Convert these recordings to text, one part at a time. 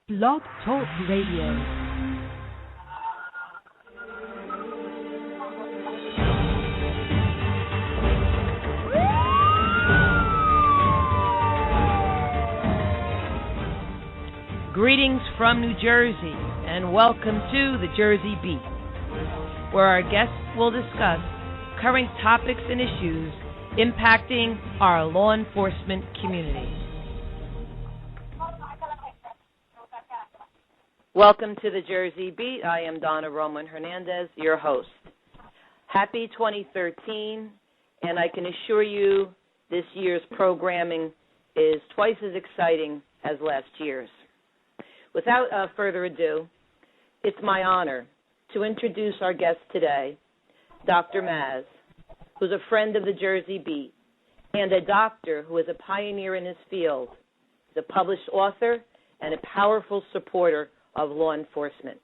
Blog Talk Radio. Greetings from New Jersey, and welcome to the Jersey Beat, where our guests will discuss current topics and issues impacting our law enforcement community. Welcome to the Jersey Beat. I am Donna Roman Hernandez, your host. Happy 2013, and I can assure you this year's programming is twice as exciting as last year's. Without further ado, it's my honor to introduce our guest today, Dr. Maz, who's a friend of the Jersey Beat and a doctor who is a pioneer in his field. He's a published author and a powerful supporter of law enforcement.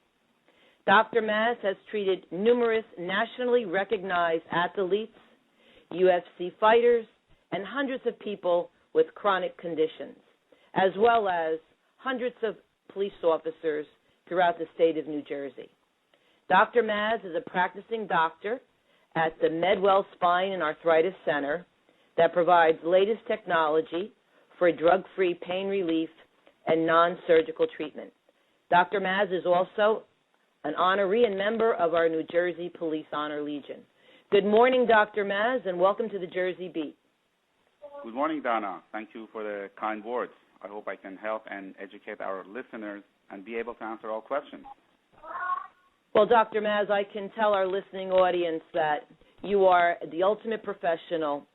Dr. Maz has treated numerous nationally recognized athletes, UFC fighters, and hundreds of people with chronic conditions, as well as hundreds of police officers throughout the state of New Jersey. Dr. Maz is a practicing doctor at the MedWell Spine and Arthritis Center that provides latest technology for drug-free pain relief and non-surgical treatment. Dr. Maz is also an honoree and member of our New Jersey Police Honor Legion. Good morning, Dr. Maz, and welcome to the Jersey Beat. Good morning, Donna. Thank you for the kind words. I hope I can help and educate our listeners and be able to answer all questions. Well, Dr. Maz, I can tell our listening audience that you are the ultimate professional,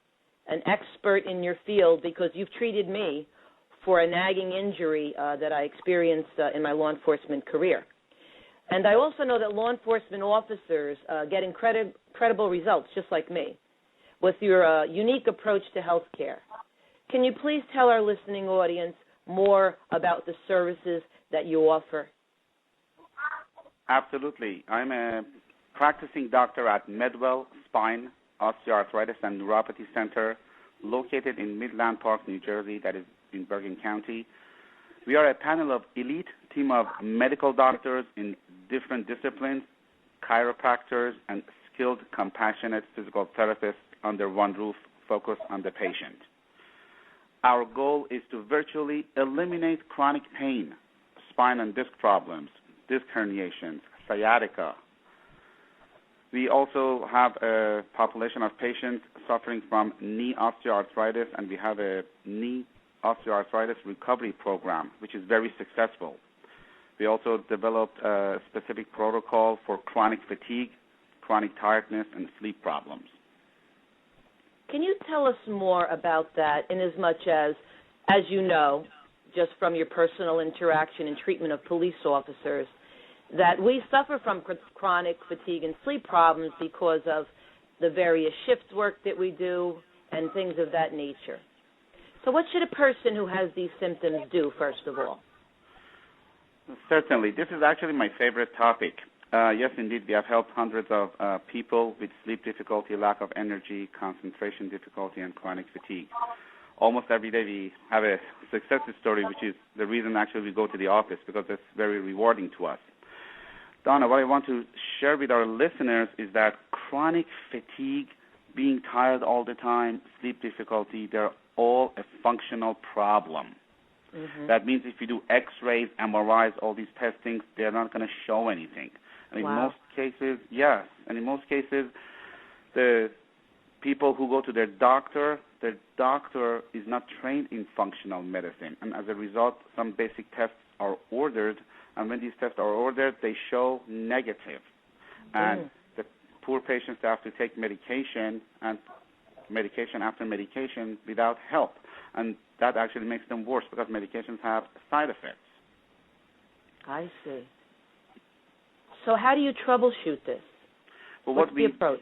an expert in your field, because you've treated me for a nagging injury that I experienced in my law enforcement career. And I also know that law enforcement officers get incredible results, just like me, with your unique approach to health care. Can you please tell our listening audience more about the services that you offer? Absolutely. I'm a practicing doctor at MedWell Spine, OsteoArthritis Neuropathy Center, located in Midland Park, New Jersey, that is in Bergen County. We are a panel of elite team of medical doctors in different disciplines, chiropractors, and skilled compassionate physical therapists under one roof focused on the patient. Our goal is to virtually eliminate chronic pain, spine and disc problems, disc herniations, sciatica. We also have a population of patients suffering from knee osteoarthritis, and we have a knee osteoarthritis recovery program, which is very successful. We also developed a specific protocol for chronic fatigue, chronic tiredness, and sleep problems. Can you tell us more about that, in as much as you know, just from your personal interaction and treatment of police officers, that we suffer from chronic fatigue and sleep problems because of the various shift work that we do and things of that nature. So what should a person who has these symptoms do, first of all? Certainly. This is actually my favorite topic. Yes, indeed, we have helped hundreds of people with sleep difficulty, lack of energy, concentration difficulty, and chronic fatigue. Almost every day we have a success story, which is the reason actually we go to the office, because it's very rewarding to us. Donna, what I want to share with our listeners is that chronic fatigue, being tired all the time, sleep difficulty, they're all a functional problem. Mm-hmm. That means if you do X-rays, MRIs, all these testings, they're not going to show anything. And in most cases, yes. And in most cases, the people who go to their doctor is not trained in functional medicine. And as a result, some basic tests are ordered. And when these tests are ordered, they show negative. And the poor patients have to take medication and medication after medication without help. And that actually makes them worse because medications have side effects. I see. So how do you troubleshoot this? Well, what's the approach?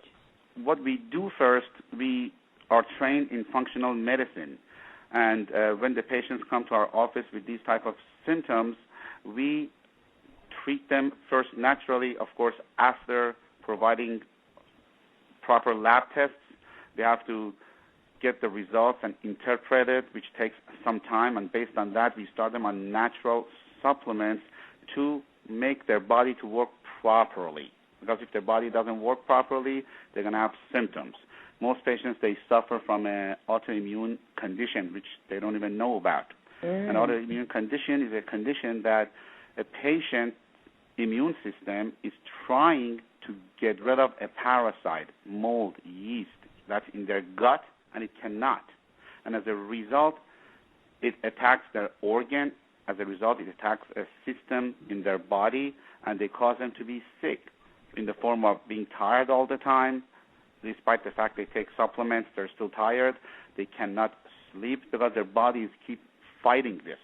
What we do first, we are trained in functional medicine. And when the patients come to our office with these type of symptoms, we treat them first naturally, of course, after providing proper lab tests. We have to get the results and interpret it, which takes some time. And based on that, we start them on natural supplements to make their body to work properly. Because if their body doesn't work properly, they're going to have symptoms. Most patients, they suffer from an autoimmune condition, which they don't even know about. An autoimmune condition is a condition that a patient's immune system is trying to get rid of a parasite, mold, yeast, that's in their gut, and it cannot. And as a result, it attacks their organ. As a result, it attacks a system in their body, and they cause them to be sick in the form of being tired all the time. Despite the fact they take supplements, they're still tired. They cannot sleep because their bodies keep fighting this.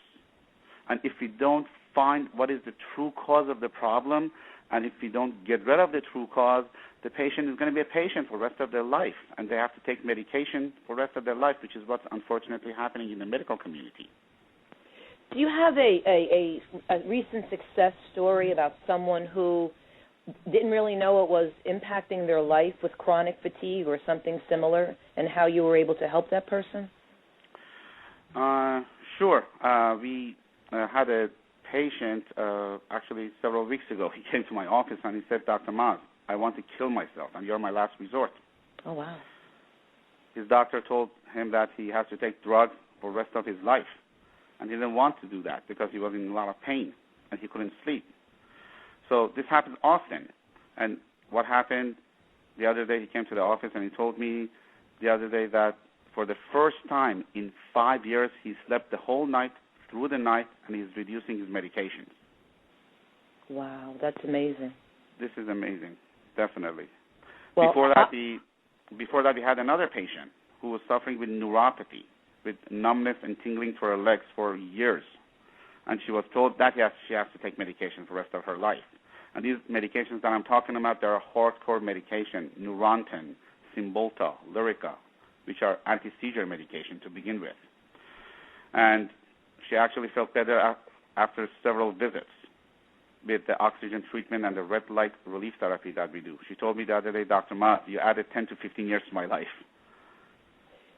And if we don't find what is the true cause of the problem, and if we don't get rid of the true cause, the patient is going to be a patient for the rest of their life, and they have to take medication for the rest of their life, which is what's unfortunately happening in the medical community. Do you have a recent success story about someone who didn't really know it was impacting their life with chronic fatigue or something similar, and how you were able to help that person? Sure. We had a patient actually several weeks ago. He came to my office and he said, Dr. Maz, I want to kill myself, and you're my last resort. Oh, wow. His doctor told him that he has to take drugs for the rest of his life, and he didn't want to do that because he was in a lot of pain and he couldn't sleep. So this happens often. And what happened the other day, he came to the office and he told me the other day that for the first time in 5 years, he slept the whole night, through the night, and he's reducing his medications. Wow, that's amazing. This is amazing, definitely. Well, before that, we had another patient who was suffering with neuropathy, with numbness and tingling to her legs for years. And she was told that she has to take medication for the rest of her life. And these medications that I'm talking about, they're hardcore medication, Neurontin, Cymbalta, Lyrica, which are anti-seizure medication to begin with. And she actually felt better after several visits with the oxygen treatment and the red light relief therapy that we do. She told me the other day, Dr. Ma, you added 10 to 15 years to my life.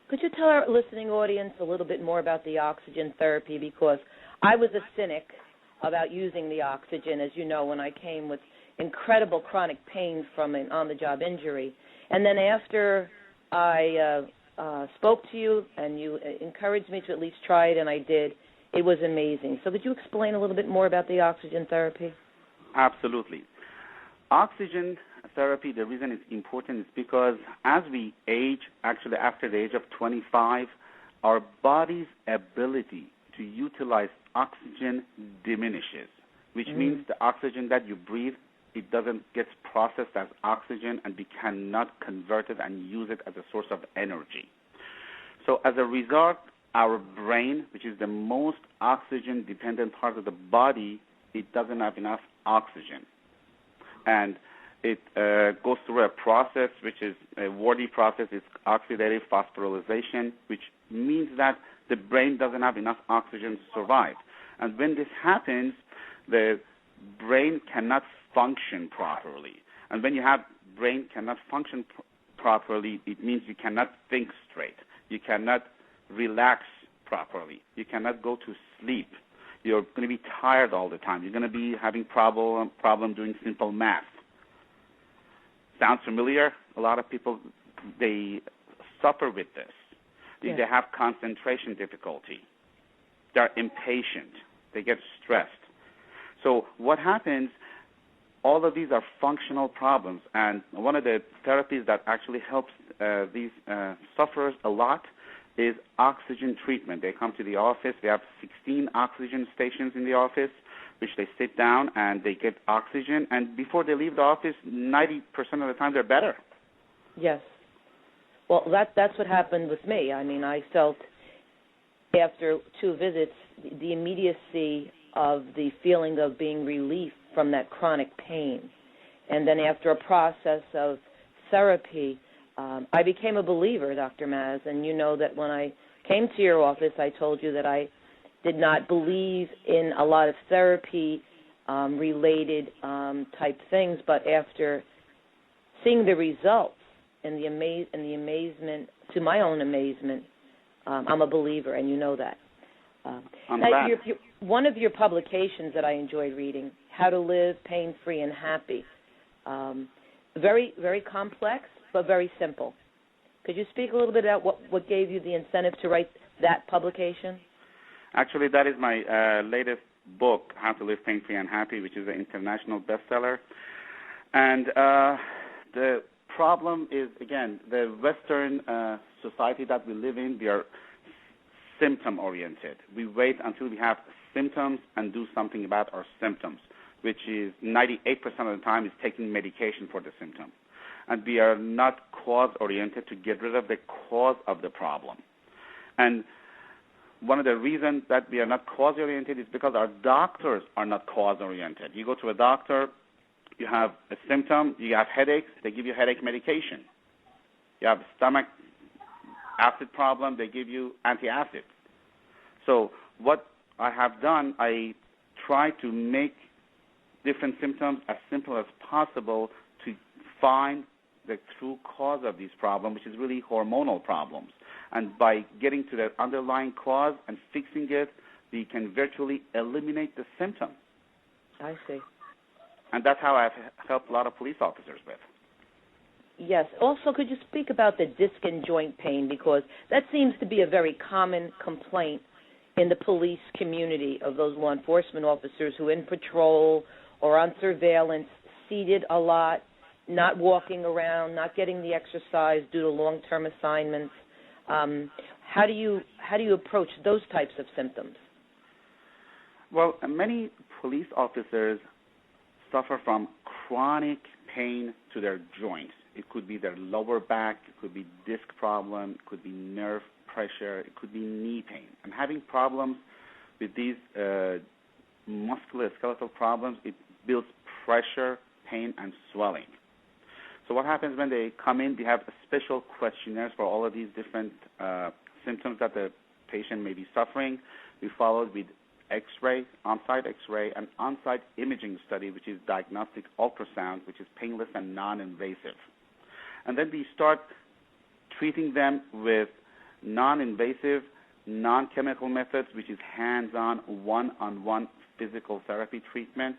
Could you tell our listening audience a little bit more about the oxygen therapy? Because I was a cynic about using the oxygen, as you know, when I came with incredible chronic pain from an on-the-job injury. And then after I spoke to you and you encouraged me to at least try it, and I did, it was amazing. So could you explain a little bit more about the oxygen therapy? Absolutely. Oxygen therapy, the reason it's important is because as we age, actually after the age of 25, our body's ability to utilize oxygen diminishes, which means the oxygen that you breathe, it doesn't get processed as oxygen, and we cannot convert it and use it as a source of energy. So as a result, our brain, which is the most oxygen-dependent part of the body, it doesn't have enough oxygen. And it goes through a process, which is a wordy process. It's oxidative phosphorylation, which means that the brain doesn't have enough oxygen to survive. And when this happens, the brain cannot function properly. And when you have brain cannot function properly, it means you cannot think straight. You cannot relax properly. You cannot go to sleep. You're going to be tired all the time. You're going to be having problem doing simple math. Sounds familiar? A lot of people, they suffer with this. Yes. They have concentration difficulty. They're impatient. They get stressed. So what happens, all of these are functional problems, and one of the therapies that actually helps these sufferers a lot is oxygen treatment. They come to the office. We have 16 oxygen stations in the office, which they sit down and they get oxygen, and before they leave the office, 90% of the time they're better. Yes. Well, that's what happened with me. I mean, I felt after 2 visits the immediacy of the feeling of being relieved from that chronic pain. And then after a process of therapy, I became a believer, Dr. Maz, and you know that when I came to your office, I told you that I did not believe in a lot of therapy-related type things, but after seeing the results and the amazement, to my own amazement, I'm a believer, and you know that. I'm glad. one of your publications that I enjoyed reading, How to Live Pain-Free and Happy, very, very complex, but very simple. Could you speak a little bit about what gave you the incentive to write that publication? Actually, that is my latest book, How to Live Pain-Free and Happy, which is an international bestseller. And the problem is, again, the Western society that we live in, we are symptom-oriented. We wait until we have symptoms and do something about our symptoms, which is 98% of the time is taking medication for the symptom. And we are not cause-oriented to get rid of the cause of the problem. And one of the reasons that we are not cause-oriented is because our doctors are not cause-oriented. You go to a doctor, you have a symptom, you have headaches, they give you headache medication. You have stomach acid problem, they give you antacid. So what I have done, I try to make different symptoms as simple as possible to find the true cause of these problems, which is really hormonal problems. And by getting to the underlying cause and fixing it, we can virtually eliminate the symptom. I see. And that's how I've helped a lot of police officers with. Yes. Also, could you speak about the disc and joint pain, because that seems to be a very common complaint in the police community of those law enforcement officers who are in patrol or on surveillance, seated a lot, not walking around, not getting the exercise due to long-term assignments. How do you approach those types of symptoms? Well, many police officers suffer from chronic pain to their joints. It could be their lower back, it could be disc problem, it could be nerve pressure, it could be knee pain. And having problems with these musculoskeletal problems, it builds pressure, pain, and swelling. So what happens when they come in, we have special questionnaires for all of these different symptoms that the patient may be suffering. We followed with X-ray, on-site X-ray, and on-site imaging study, which is diagnostic ultrasound, which is painless and non-invasive. And then we start treating them with non-invasive, non-chemical methods, which is hands-on, one-on-one physical therapy treatment.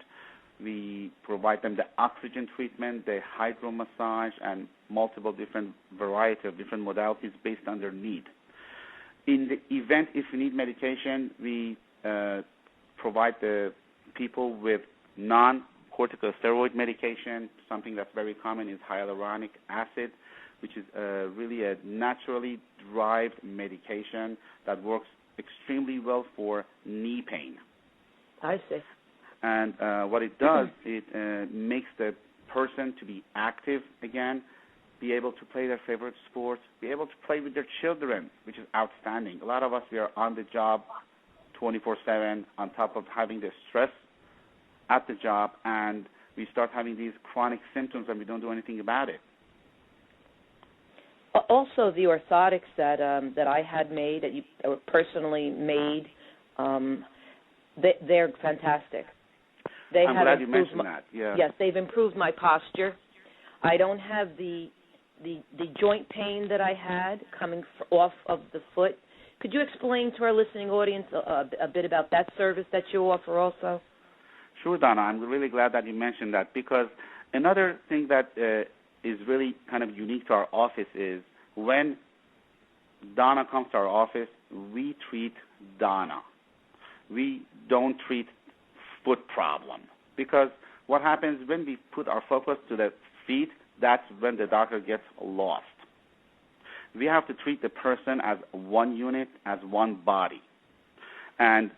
We provide them the oxygen treatment, the hydromassage, and multiple different variety of different modalities based on their need. In the event if we need medication, we provide the people with non-corticosteroid medication. Something that's very common is hyaluronic acid, which is really a naturally derived medication that works extremely well for knee pain. I see. And what it does, it makes the person to be active again, be able to play their favorite sports, be able to play with their children, which is outstanding. A lot of us, we are on the job 24/7 on top of having the stress at the job, and we start having these chronic symptoms and we don't do anything about it. Also, the orthotics that I had made, that you personally made, they're fantastic. I'm glad you mentioned that. Yeah. Yes, they've improved my posture. I don't have the joint pain that I had coming off of the foot. Could you explain to our listening audience a bit about that service that you offer also? Sure, Donna. I'm really glad that you mentioned that, because another thing that is really kind of unique to our office is when Donna comes to our office, we treat Donna. We don't treat foot problem, because what happens when we put our focus to the feet, that's when the doctor gets lost. We have to treat the person as one unit, as one body. And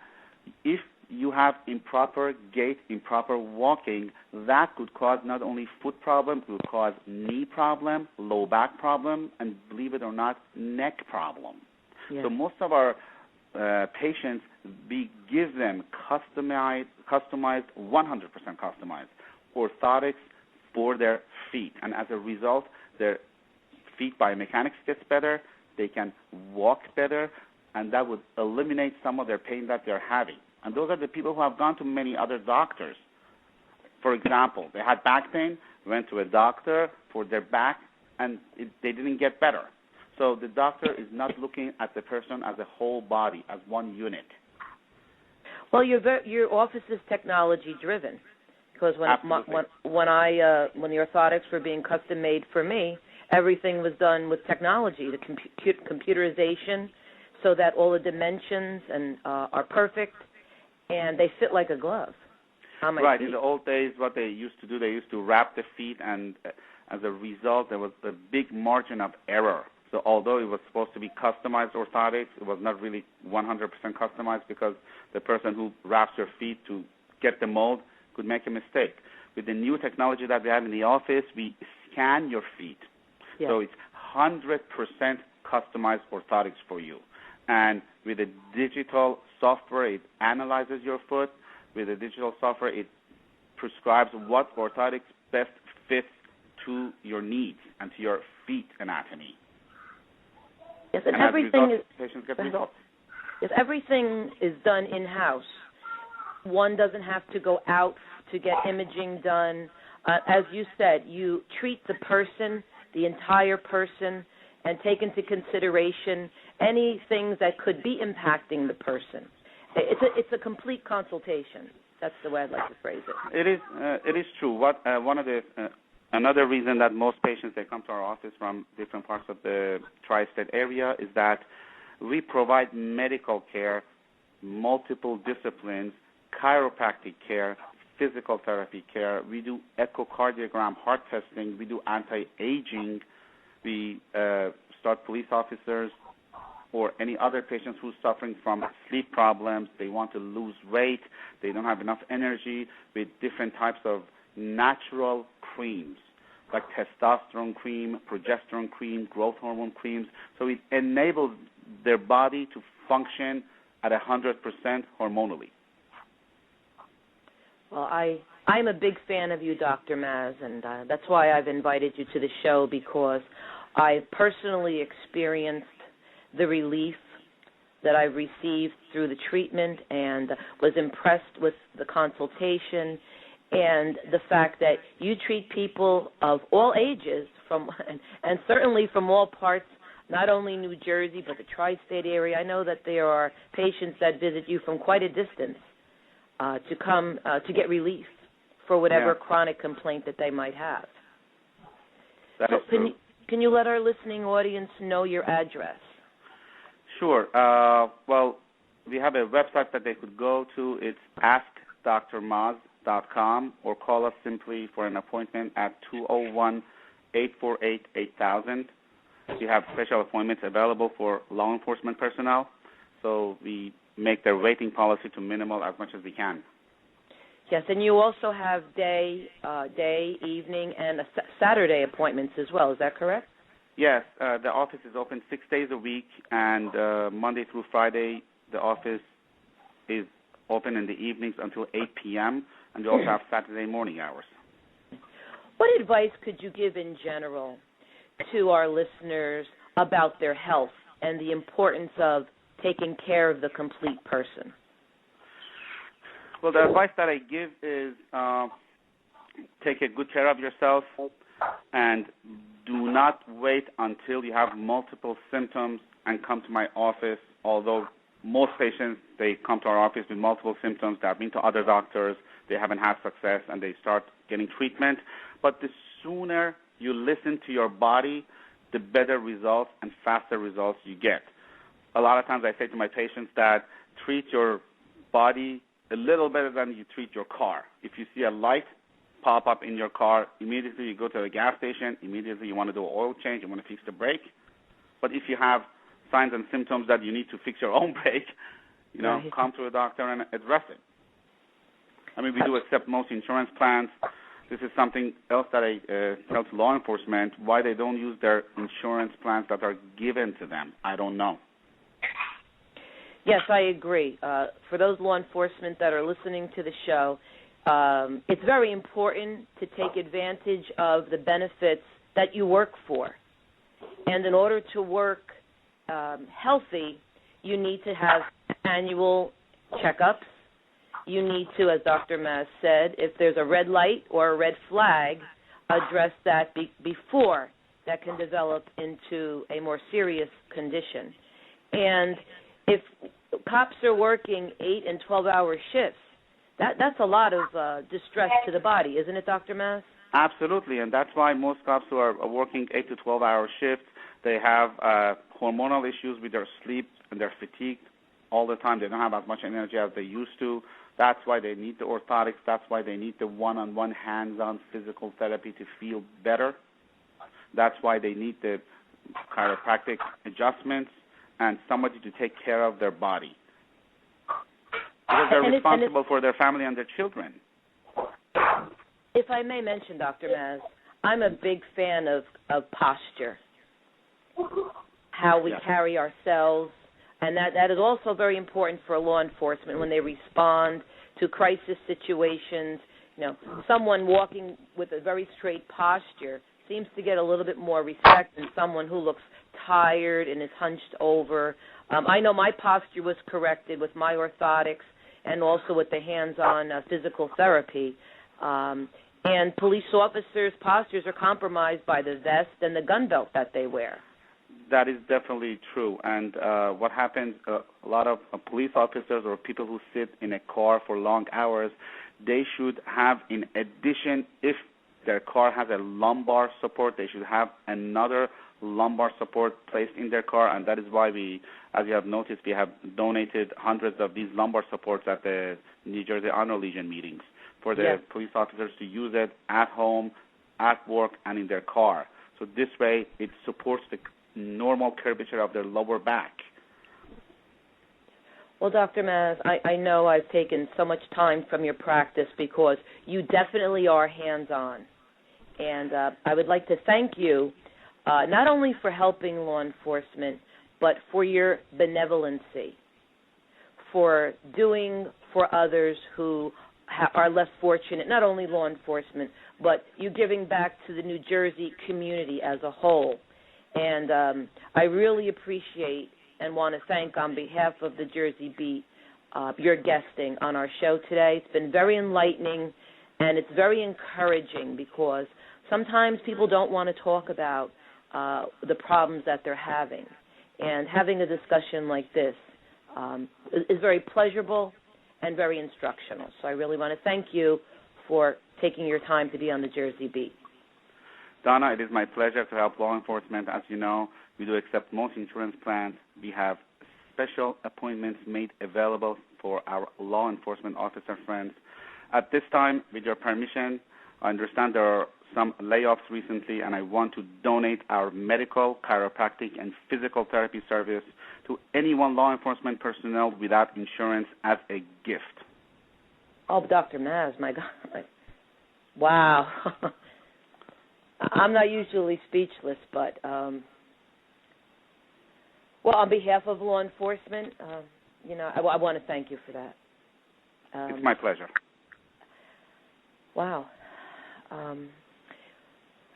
if you have improper gait, improper walking, that could cause not only foot problem, it could cause knee problem, low back problem, and believe it or not, neck problem. Yes. So most of our patients, we give them customized 100% customized orthotics for their feet. And as a result, their feet biomechanics gets better, they can walk better, and that would eliminate some of their pain that they're having. And those are the people who have gone to many other doctors. For example, they had back pain, went to a doctor for their back, and they didn't get better. So the doctor is not looking at the person as a whole body, as one unit. Well, your office is technology driven, because when the orthotics were being custom made for me, everything was done with technology, the computerization, so that all the dimensions are perfect, and they fit like a glove on my Right. feet. In the old days, what they used to do, they used to wrap the feet, and as a result, there was a big margin of error. So although it was supposed to be customized orthotics, it was not really 100% customized, because the person who wraps your feet to get the mold could make a mistake. With the new technology that we have in the office, we scan your feet. Yes. So it's 100% customized orthotics for you. And with the digital software, it analyzes your foot. With the digital software, it prescribes what orthotics best fits to your needs and to your feet anatomy. Yes, and everything is done in-house. One doesn't have to go out to get imaging done. As you said, you treat the person, the entire person, and take into consideration any things that could be impacting the person. It's a complete consultation. That's the way I'd like to phrase it. It is true. Another reason that most patients, they come to our office from different parts of the tri-state area, is that we provide medical care, multiple disciplines, chiropractic care, physical therapy care. We do echocardiogram heart testing. We do anti-aging. We start police officers or any other patients who's suffering from sleep problems. They want to lose weight. They don't have enough energy, with different types of natural creams, like testosterone cream, progesterone cream, growth hormone creams. So it enables their body to function at 100% hormonally. Well, I'm a big fan of you, Dr. Maz, and that's why I've invited you to the show, because I personally experienced the relief that I've received through the treatment, and was impressed with the consultation and the fact that you treat people of all ages and certainly from all parts, not only New Jersey but the tri-state area. I know that there are patients that visit you from quite a distance to come to get relief for whatever chronic complaint that they might have. That is true. Can you let our listening audience know your address? Sure. Well, we have a website that they could go to. It's askdrmaz.com, or call us simply for an appointment at 201-848-8000. We have special appointments available for law enforcement personnel, so we make their waiting policy to minimal as much as we can. Yes, and you also have day, evening, and Saturday appointments as well. Is that correct? Yes, the office is open 6 days a week, and Monday through Friday the office is open in the evenings until 8 p.m., and we also have Saturday morning hours. What advice could you give in general to our listeners about their health and the importance of taking care of the complete person? Well, the advice that I give is take a good care of yourself, and do not wait until you have multiple symptoms and come to my office. Although most patients, they come to our office with multiple symptoms. They have been to other doctors. They haven't had success, and they start getting treatment. But the sooner you listen to your body, the better results and faster results you get. A lot of times I say to my patients that treat your body a little better than you treat your car. If you see a light pop up in your car, immediately you go to the gas station, immediately you want to do an oil change, you want to fix the brake. But if you have signs and symptoms that you need to fix your own brake, come to a doctor and address it. I mean, we do accept most insurance plans. This is something else that I tell to law enforcement, why they don't use their insurance plans that are given to them. I don't know. Yes, I agree. For those law enforcement that are listening to the show, it's very important to take advantage of the benefits that you work for. And in order to work healthy, you need to have annual checkups. You need to, as Dr. Maz said, if there's a red light or a red flag, address that before that can develop into a more serious condition. And if cops are working 8 and 12-hour shifts. That's a lot of distress to the body, isn't it, Dr. Maz? Absolutely, and that's why most cops who are working 8 to 12-hour shifts, they have hormonal issues with their sleep and they're fatigued all the time. They don't have as much energy as they used to. That's why they need the orthotics. That's why they need the one-on-one hands-on physical therapy to feel better. That's why they need the chiropractic adjustments and somebody to take care of their body. Because they're responsible for their family and their children. If I may mention, Dr. Maz, I'm a big fan of posture, how we carry ourselves, and that is also very important for law enforcement when they respond to crisis situations. You know, someone walking with a very straight posture seems to get a little bit more respect than someone who looks tired and is hunched over. I know my posture was corrected with my orthotics and also with the hands-on physical therapy. And police officers' postures are compromised by the vest and the gun belt that they wear. That is definitely true. And what happens, a lot of police officers or people who sit in a car for long hours, they should have, in addition, if their car has a lumbar support, they should have another lumbar support placed in their car. And that is why we, as you have noticed, we have donated hundreds of these lumbar supports at the New Jersey Honor Legion meetings for the police officers to use it at home, at work, and in their car. So this way, it supports the normal curvature of their lower back. Well, Dr. Maz, I know I've taken so much time from your practice because you definitely are hands-on. And I would like to thank you not only for helping law enforcement, but for your benevolency, for doing for others who are less fortunate, not only law enforcement, but you giving back to the New Jersey community as a whole. And I really appreciate and want to thank on behalf of the Jersey Beat your guesting on our show today. It's been very enlightening, and it's very encouraging because sometimes people don't want to talk about the problems that they're having. And having a discussion like this is very pleasurable and very instructional. So I really want to thank you for taking your time to be on the Jersey Beat. Donna, it is my pleasure to help law enforcement. As you know, we do accept most insurance plans. We have special appointments made available for our law enforcement officer friends. At this time, with your permission, I understand there are some layoffs recently, and I want to donate our medical, chiropractic, and physical therapy service to anyone law enforcement personnel without insurance as a gift. Oh, Dr. Maz, my God. Wow. I'm not usually speechless, but, well, on behalf of law enforcement, I want to thank you for that. It's my pleasure. Wow.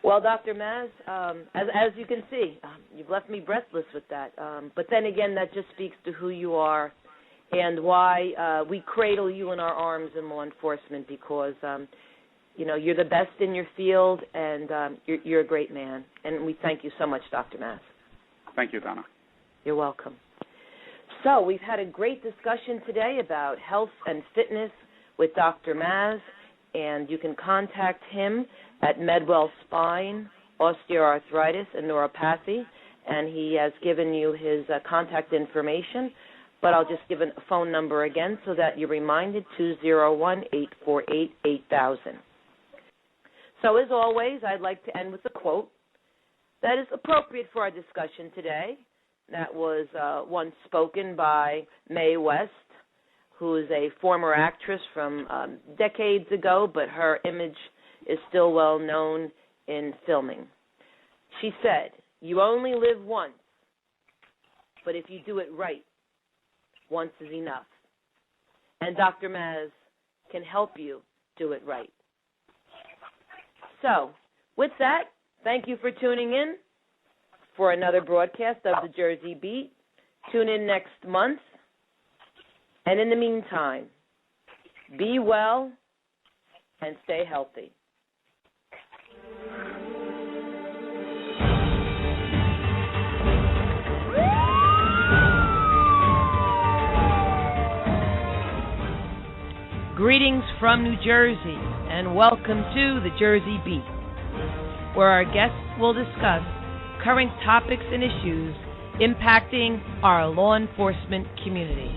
Well, Dr. Maz, as you can see, you've left me breathless with that. But then again, that just speaks to who you are and why we cradle you in our arms in law enforcement because, you're the best in your field and you're a great man. And we thank you so much, Dr. Maz. Thank you, Donna. You're welcome. So we've had a great discussion today about health and fitness with Dr. Maz, and you can contact him at MedWell Spine, OsteoArthritis Neuropathy, and he has given you his contact information, but I'll just give a phone number again so that you're reminded, 201-848-8000. So as always, I'd like to end with a quote that is appropriate for our discussion today. That was once spoken by Mae West, who is a former actress from decades ago, but her image is still well known in filming. She said, "You only live once, but if you do it right, once is enough." And Dr. Maz can help you do it right. So, with that, thank you for tuning in for another broadcast of the Jersey Beat. Tune in next month. And in the meantime, be well and stay healthy. Greetings from New Jersey, and welcome to the Jersey Beat, where our guests will discuss current topics and issues impacting our law enforcement community.